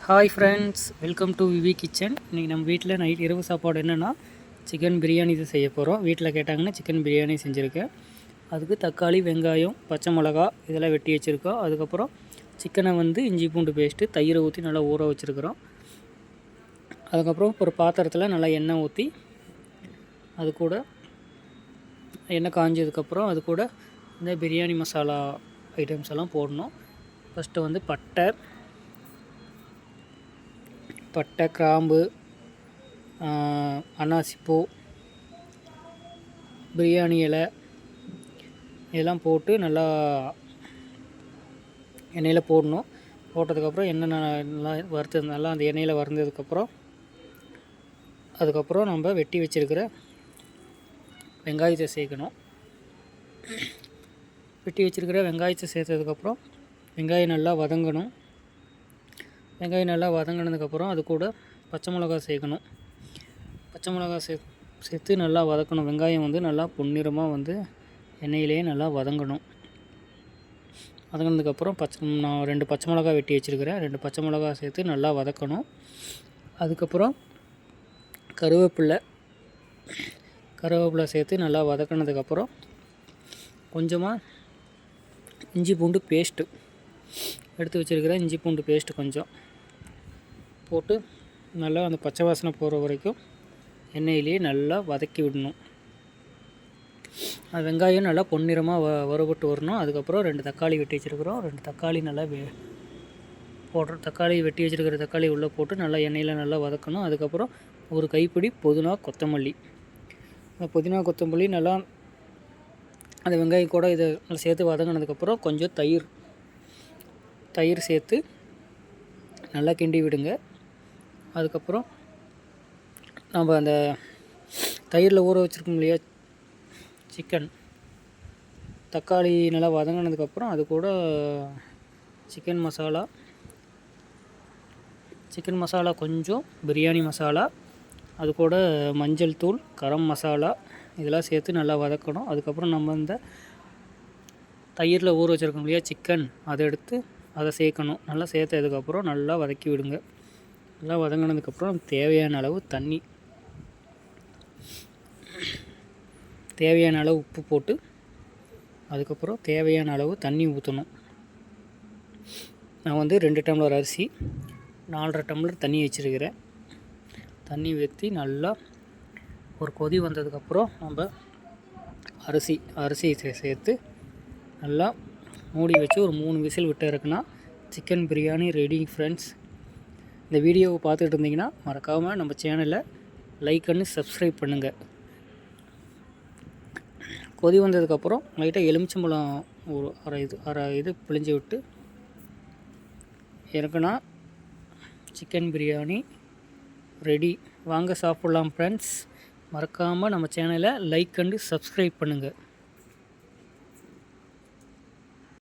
Hi friends, welcome to V V kitchen. இன்றைக்கி நம்ம வீட்டில் நைட் இரவு சாப்பாடு என்னென்னா சிக்கன் பிரியாணி இது செய்ய போகிறோம். வீட்டில் கேட்டாங்கன்னா சிக்கன் பிரியாணி செஞ்சுருக்கேன். அதுக்கு தக்காளி, வெங்காயம், பச்சை மிளகா இதெல்லாம் வெட்டி வச்சுருக்கோம். அதுக்கப்புறம் சிக்கனை இஞ்சி பூண்டு பேஸ்ட்டு தயிரை ஊற்றி நல்லா ஊற வச்சுருக்குறோம். அதுக்கப்புறம் ஒரு பாத்திரத்தில் நல்லா எண்ணெய் ஊற்றி அது கூட எண்ணெய் காஞ்சதுக்கப்புறம் அது கூட இந்த பிரியாணி மசாலா ஐட்டம்ஸ் எல்லாம் போடணும். ஃபஸ்ட்டு பட்டை, கிராம்பு, அன்னாசிப்பூ, பிரியாணி இலை இதெல்லாம் போட்டு நல்லா எண்ணெயில் போடணும். போட்டதுக்கப்புறம் எண்ணெய் நல்லா நல்லா அந்த எண்ணெயில் வறுந்ததுக்கப்புறம் அதுக்கப்புறம் நம்ம வெட்டி வச்சுருக்கிற வெங்காயத்தை சேர்க்கணும். வெட்டி வச்சுருக்கிற வெங்காயத்தை சேர்த்ததுக்கப்புறம் வெங்காயம் நல்லா வதங்கணும். வெங்காயம் நல்லா வதங்கினதுக்கப்புறம் அது கூட பச்சை மிளகா சேர்க்கணும். பச்சை மிளகா சேர்த்து நல்லா வதக்கணும். வெங்காயம் நல்லா பொன்னிறமாக எண்ணெயிலே நல்லா வதங்கணும். வதங்கினதுக்கப்புறம் நான் 2 பச்சை மிளகா வெட்டி வச்சுருக்கிறேன். 2 பச்சை மிளகா சேர்த்து நல்லா வதக்கணும். அதுக்கப்புறம் கருவேப்பிலை சேர்த்து நல்லா வதக்கினதுக்கப்புறம் கொஞ்சமாக இஞ்சி பூண்டு பேஸ்ட்டு எடுத்து வச்சுருக்கிறேன். இஞ்சி பூண்டு பேஸ்ட்டு கொஞ்சம் போட்டு நல்லா அந்த பச்சை வாசனை போகிற வரைக்கும் எண்ணெயிலேயே நல்லா வதக்கி விடணும். அது வெங்காயம் நல்லா பொன்னிறமாக வறுபட்டு வரணும். அதுக்கப்புறம் 2 தக்காளி வெட்டி வச்சுருக்குறோம். 2 தக்காளி நல்லா தக்காளி வெட்டி வச்சுருக்கிற தக்காளி உள்ளே போட்டு நல்லா எண்ணெயில் நல்லா வதக்கணும். அதுக்கப்புறம் ஒரு கைப்பிடி புதினா, கொத்தமல்லி. அந்த புதினா, கொத்தமல்லி நல்லா அந்த வெங்காயம் கூட இதை நல்லா சேர்த்து வதங்கினதுக்கப்புறம் கொஞ்சம் தயிர் சேர்த்து நல்லா கிண்டி விடுங்க. அதுக்கப்புறம் நம்ம அந்த தயிரில் ஊற வச்சுருக்கோம் இல்லையா சிக்கன், தக்காளி நல்லா வதங்கினதுக்கப்புறம் அது கூட சிக்கன் மசாலா கொஞ்சம், பிரியாணி மசாலா, அது கூட மஞ்சள் தூள், கரம் மசாலா இதெல்லாம் சேர்த்து நல்லா வதக்கணும். அதுக்கப்புறம் நம்ம இந்த தயிரில் ஊற வச்சுருக்கோம் இல்லையா சிக்கன், அதை சேர்க்கணும். நல்லா சேர்த்ததுக்கப்புறம் நல்லா வதக்கி விடுங்க. நல்லா வதங்கினதுக்கப்புறம் தேவையான அளவு உப்பு போட்டு அதுக்கப்புறம் தேவையான அளவு தண்ணி ஊற்றணும். நான் 2 டம்ளர் அரிசி 4.5 டம்ளர் தண்ணி வச்சுருக்கிறேன். தண்ணி ஊற்றி நல்லா ஒரு கொதி வந்ததுக்கப்புறம் நம்ம அரிசி சேர்த்து நல்லா மூடி வச்சு ஒரு 3 விசில் விட்டு இறக்குனா சிக்கன் பிரியாணி ரெடி ஃப்ரெண்ட்ஸ். இந்த வீடியோவை பார்த்துட்டு இருந்தீங்கன்னா மறக்காமல் நம்ம சேனலை லைக் பண்ணி சப்ஸ்கிரைப் பண்ணுங்கள். கொதி வந்ததுக்கப்புறம் லைட்டாக எலுமிச்சம்பழம் ஒரு அரை இது பிழிஞ்சு விட்டு இறக்குனா சிக்கன் பிரியாணி ரெடி. வாங்க சாப்பிட்லாம் ஃப்ரெண்ட்ஸ். மறக்காமல் நம்ம சேனலை லைக் பண்ணி சப்ஸ்கிரைப் பண்ணுங்கள்.